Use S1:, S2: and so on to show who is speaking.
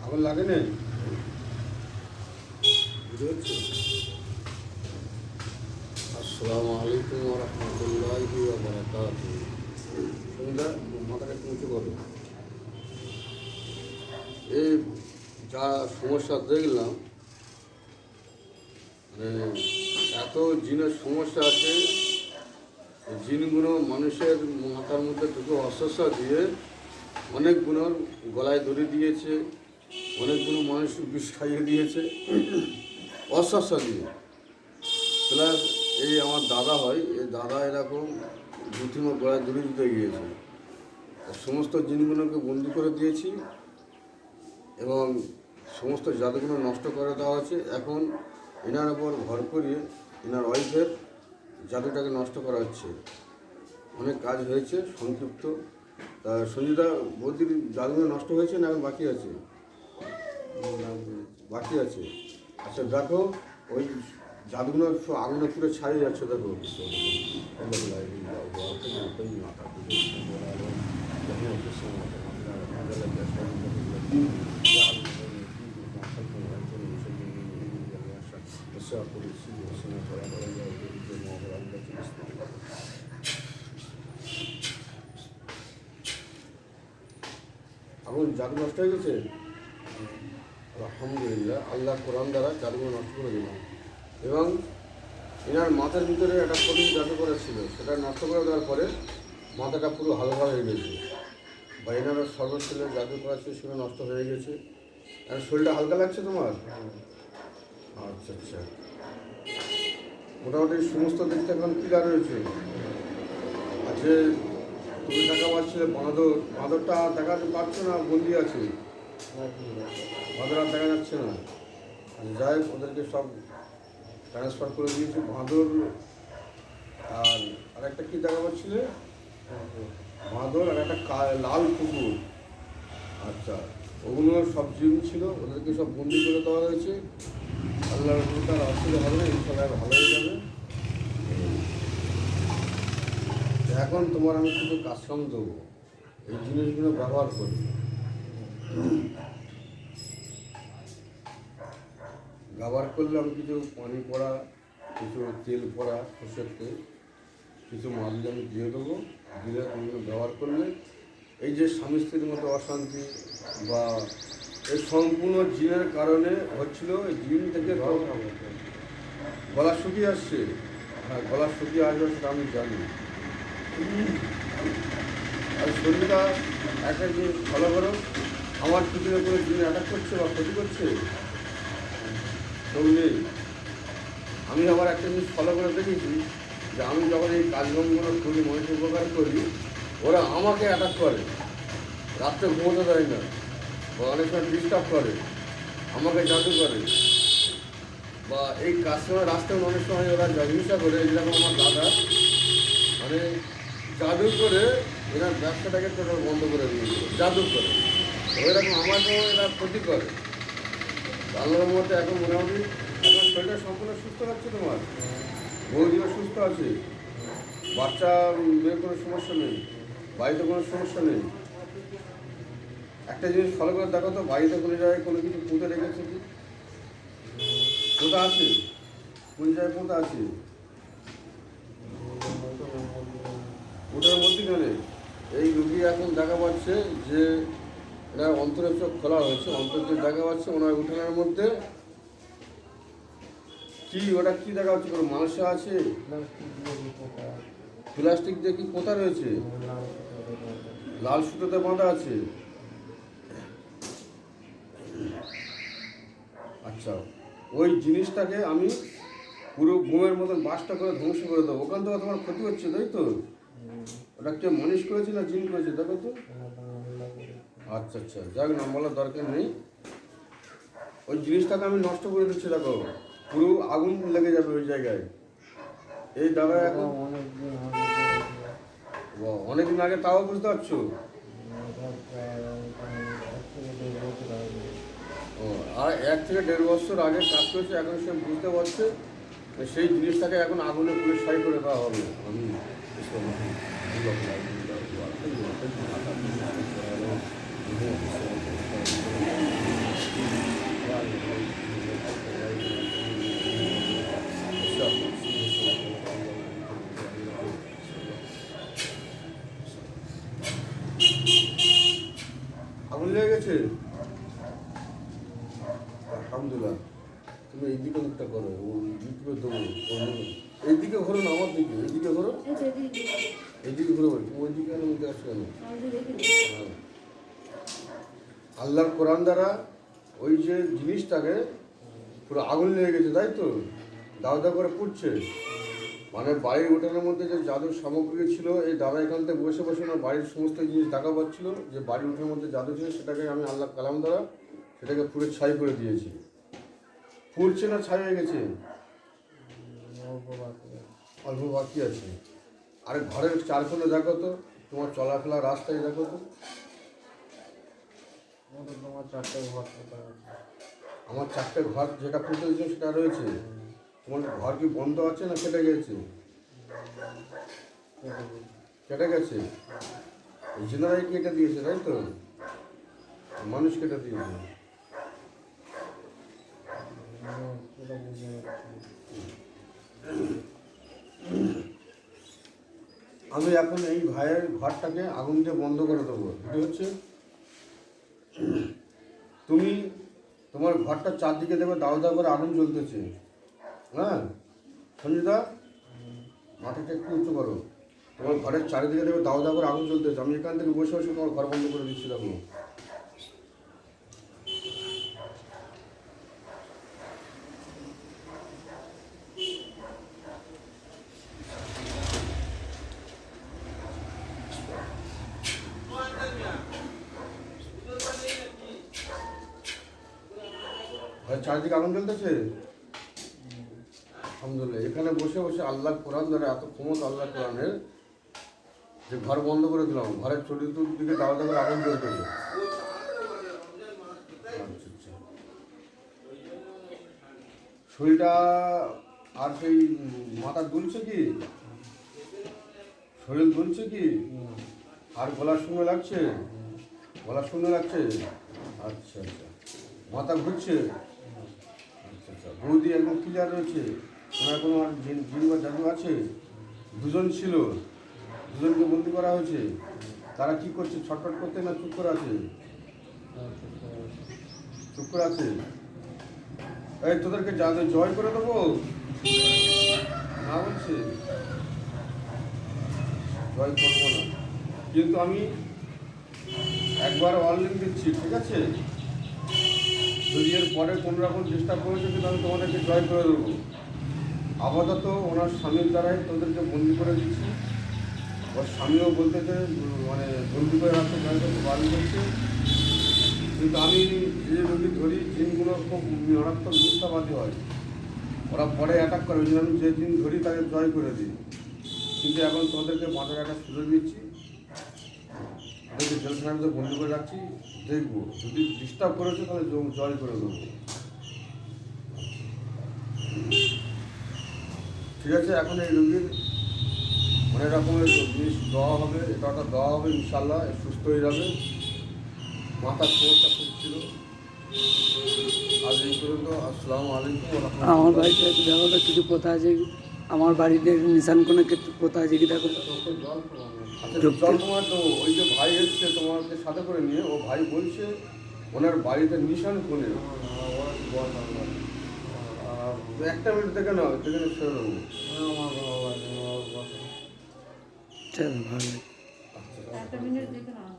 S1: আগুন লাগে নেই বুঝতে পারছো? আসসালামু আলাইকুম ওয়া রাহমাতুল্লাহি ওয়া বারাকাতুহু। সন্ধ্যা মাথাটা একটু উঁচু করো। এই যা সমস্যা দেখলাম, মানে এত জিনের সমস্যা আছে, জিনগুলো মানুষের মাথার মধ্যে ঢুকে অস্বস্যা দিয়ে অনেকগুলো গলায় দড়ি দিয়েছে, অনেকগুলো মানুষ বিষ খাইয়ে দিয়েছে অস্বস্যা দিয়ে। প্লাস এই আমার দাদা হয়, এই দাদা এরকম দু তিনবার গলায় দড়ি দিতে গিয়েছে। সমস্ত জিনগুলোকে বন্দি করে দিয়েছি এবং সমস্ত জাদুগুলো নষ্ট করে দেওয়া হয়েছে। এখন এনার ওপর ভর করিয়ে এনার ওয়াইফের জাদুটাকে নষ্ট করা হচ্ছে। অনেক কাজ হয়েছে সংক্ষিপ্ত। তা সঞ্জিতা বৌদির জাদুগুলো নষ্ট হয়েছে না এখন বাকি আছে? বাকি আছে। আচ্ছা দেখো, ওই জাদুগুলো আগুনে পুরো ছাড়িয়ে যাচ্ছে। দেখো এখন জাদু নষ্ট হয়ে গেছে। আলহামদুলিল্লাহ, আল্লাহ কোরআন দ্বারা জাদুগুলো নষ্ট করে দিলাম। এবং এনার মাথার ভিতরে একটা কঠিন জাদু করা ছিল, সেটা নষ্ট করে দেওয়ার পরে মাথাটা পুরো হালকা হয়ে গেছে। বা এনারা সর্বশরীরে জাদু করা ছিল, সেটা নষ্ট হয়ে গেছে। আর শরীরটা হালকা লাগছে তোমার? আচ্ছা আচ্ছা, মোটামুটি সমস্ত দিক থেকে এখন ক্লিয়ার হয়েছে। আজকে তুমি দেখা পাচ্ছিলে বাঁদরটা দেখাতে পারছো না, বন্দি আছে। বাঁদর আর দেখা যাচ্ছে না। যাই হোক, ওদেরকে সব ট্রান্সফার করে দিয়েছি। বাঁদর আর আরেকটা কী দেখা পাচ্ছিলে? বাঁদর আর একটা লাল কুকুর। আচ্ছা, ওগুলো সব জিন ছিল, ওদেরকে সব বন্দি করে দেওয়া হয়েছে। আল্লাহর তার অসুবিধা হবে না, ইনশাল্লাহ ভালো হয়ে যাবে। এখন তোমার আমি কিছু কাজকাম দেবো, এই জিনিসগুলো ব্যবহার করি। ব্যবহার করলে আমি কিছু পানি পড়া, কিছু তেল পড়া, সর্ষের তেল, কিছু মাদুলি আমি দিয়ে দেবো। দিলে তুমি ব্যবহার করলে এই যে স্বামী স্ত্রীর মতো অশান্তি বা এই সম্পূর্ণ জিনের কারণে হচ্ছিল, এই জিন থেকে গলা শুকিয়ে আসছে। হ্যাঁ, গলা শুকিয়ে আসবে সেটা আমি জানি। আর শরীরটা একটা জিনিস ফলো করো, আমার পিছনে করে জিন অ্যাটাক করছে বা ক্ষতি করছে কেউ নেই। আমি আবার একটা জিনিস ফলো করে দেখেছি যে আমি যখন এই কাজকর্মগুলো করি, মানুষের উপকার করি, ওরা আমাকে অ্যাটাক করে, রাত্রে ঘুমোতে দেয় না, বা অনেক সময় ডিস্টার্ব করে, আমাকে জাদু করে, বা এই কাজ সময় রাস্তায় অনেক সময় ওরা হিংসা করে। যেরকম আমার দাদা মানে জাদু করে এরা ব্যবসাটাকে টোটাল বন্ধ করে দিয়েছিল, জাদু করে। ওইরকম আমাকেও এরা ক্ষতি করে। আল্লাহর মধ্যে এখন মোটামুটি এখন শরীরটা সম্পূর্ণ সুস্থ লাগছে। তোমার বৌদিও সুস্থ আছে, বাচ্চা মেয়ের কোনো সমস্যা নেই, বাড়িতে কোনো সমস্যা নেই। একটা জিনিস ফলো করে দেখো তো, বাড়িতে কোনো জায়গায় কোনো কিছু পুঁতে রেখেছে কি? পোঁতা আছে? কোন জায়গায় পোঁতা আছে? ওটার মধ্যে কেন এই রুগী এখন দেখা পাচ্ছে যে এরা অন্তরের চোখ খোলা হয়েছে, অন্তর যে দেখা পাচ্ছে ওনার উঠানের মধ্যে কি, ওটা কি দেখা হচ্ছে? কোনো মানুষ আছে? প্লাস্টিক দিয়ে কি পোঁতা রয়েছে? লাল সুতোতে বাঁধা আছে। আচ্ছা, ওই জিনিসটাকে আমি পুরো ঘুমের মতন বাসটা করে ধ্বংস করে দেবো। ওখান থেকে তোমার ক্ষতি হচ্ছে, তাই তো? ওটা কেউ মানুষ করেছে না জিন করেছে? দেখো তো। আচ্ছা আচ্ছা, যাক, নাম বলার দরকার নেই। ওই জিনিসটাকে আমি নষ্ট করে দিচ্ছি। দেখো, পুরো আগুন লেগে যাবে ওই জায়গায়। এই দাদা এখন অনেকদিন আগে, তাও বুঝতে পারছো? ও, আর 1 থেকে 1.5 বছর আগে কাজ করেছে, এখন সে বুঝতে পারছে সেই জিনিসটাকে এখন আগুনে পুরো ছাই করে দেওয়া হবে। আমি গেছে? আলহামদুলিল্লাহ। তুমি এইদিকে মুখটা করো, ইউটিউবে দেবো। এইদিকে ঘোরো না, আমার দিকে, এইদিকে ঘোরো, এইদিকে ঘুরে বলছি, ওইদিকে কেন মুখে আসছো কেন? হ্যাঁ। আল্লাহর কোরআন দ্বারা ওই যে জিনিসটাকে পুরো আগুন লেগে গেছে, তাই তো? দাও দাও করে পুড়ছে। মানে বাড়ির উঠানের মধ্যে যে জাদুর সামগ্রী ছিল, এই দাদা এখান থেকে বসে বসে না বাড়ির সমস্ত জিনিস দেখা পাচ্ছিল, যে বাড়ির উঠানের মধ্যে জাদু ছিল সেটাকে আমি আল্লাহ কালাম দ্বারা সেটাকে পুরো ছাই করে দিয়েছি। পুড়ছে না ছাই হয়ে গেছে? অল্প বাকি আছে। আরে ঘরের চারখানে দেখো তো, তোমার চলাফেরা রাস্তায় দেখো তো।
S2: তোমার 4টে ঘর
S1: আমার 4টে ঘর যেটা পুঁতে দিয়েছে সেটা রয়েছে। তোমার ঘর কি বন্ধ আছে না কেটে গেছে? কেটে গেছে। এই জেনারাই কেটে দিয়েছে, তাই তো? মানুষ কেটে দিয়েছে। আমি এখন এই ভাইয়ের ঘরটাকে আগুন দিয়ে বন্ধ করে দেবো। এটা হচ্ছে তুমি তোমার ঘরটা চারদিকে দেবে দাও দাও করে আগুন জ্বলতেছে। হ্যাঁ সঞ্জিতা, মাথাটা একটু উঁচু করো। তোমার ঘরের চারিদিকে দেবে দাও দাও করে আগুন জ্বলতেছে। আমি এখান থেকে বসে বসে তোমার ঘর বন্ধ করে দিচ্ছি। দেখো ঘরের চারিদিকে আগুন জ্বলতেছে। আলহামদুলিল্লাহ। এখানে বসে বসে আল্লাহ কোরআন দ্বারা এত ক্ষমতা আল্লাহ কোরআনের, যে ঘর বন্ধ করে দিলাম, ঘরের চতুর্দিকে দাও দাও করে আগুন জ্বলতেছে। আচ্ছা আচ্ছা। শরীরটা আর সেই মাথা দুলছে কি? শরীর দুলছে কি? আর গলার শুনে লাগছে? গলা শুনে লাগছে? আচ্ছা আচ্ছা। মাথা ঘুরছে? আচ্ছা আচ্ছা। বৌদি একদম ক্লিয়ার রয়েছে? ওনার কোনো আর জিন বা জাদু আছে? দুজন ছিল, দুজনকে বন্দি করা হয়েছে। তারা কি করছে? ছটফট করতে না চুপ করে আছে? চুপ করে আছে। এই তোদেরকে জয় করে দেবো না বলছে? জয় করবো না, কিন্তু আমি একবার ওয়ার্নিং দিচ্ছি, ঠিক আছে? যদি এর পরে কোনো রকম চেষ্টা করেছে কিন্তু আমি তোমাদেরকে জয় করে দেবো। আপাতত ওনার স্বামীর দ্বারাই তোদেরকে বন্দি করে দিচ্ছি। ওর স্বামীও বলতেছে মানে বন্দি করে রাখতে বারণ করছে। কিন্তু আমি যে রোগী ধরি, জিনগুলো খুব মারাত্মক মিথ্যাবাদী হয়, ওরা পরে অ্যাটাক করে। ওই জন্য আমি যে দিন ধরি তাকে জয় করে দিই। কিন্তু এখন তোমাদেরকে মাথার একটা সুযোগ দিচ্ছি, ওদেরকে জেলখানার মধ্যে বন্দি করে রাখছি। দেখবো যদি ডিস্টার্ব করেছে তাহলে জয় করে দেবো। ঠিক আছে? এখন এই রোগীর অনেক রকমের জিনিস দেওয়া হবে, এটা ওটা দেওয়া হবে, ইনশাল্লাহ সুস্থ হয়ে যাবে। মাথার সমস্যা খুব ছিল। আজ এই পর্যন্ত। আসসালামু আলাইকুম ওয়া রাহমাতুল্লাহ।
S3: আমার বাড়িতে একটু দেখো তো, কিছু কথা আছে আমার বাড়িতে নিশান কোনো কিছু কথা আছে কি দেখো।
S1: আচ্ছা জল তোমার তো ওই যে ভাই এসছে তোমাকে সাথে করে নিয়ে, ও ভাই বলছে ওনার বাড়িতে নিশান কোণে। একটা মিনিট দেখে নাও, দেখে ছেড়ে দেবো।
S3: চলো ভালো।
S1: আচ্ছা
S4: একটা মিনিট দেখে নাও।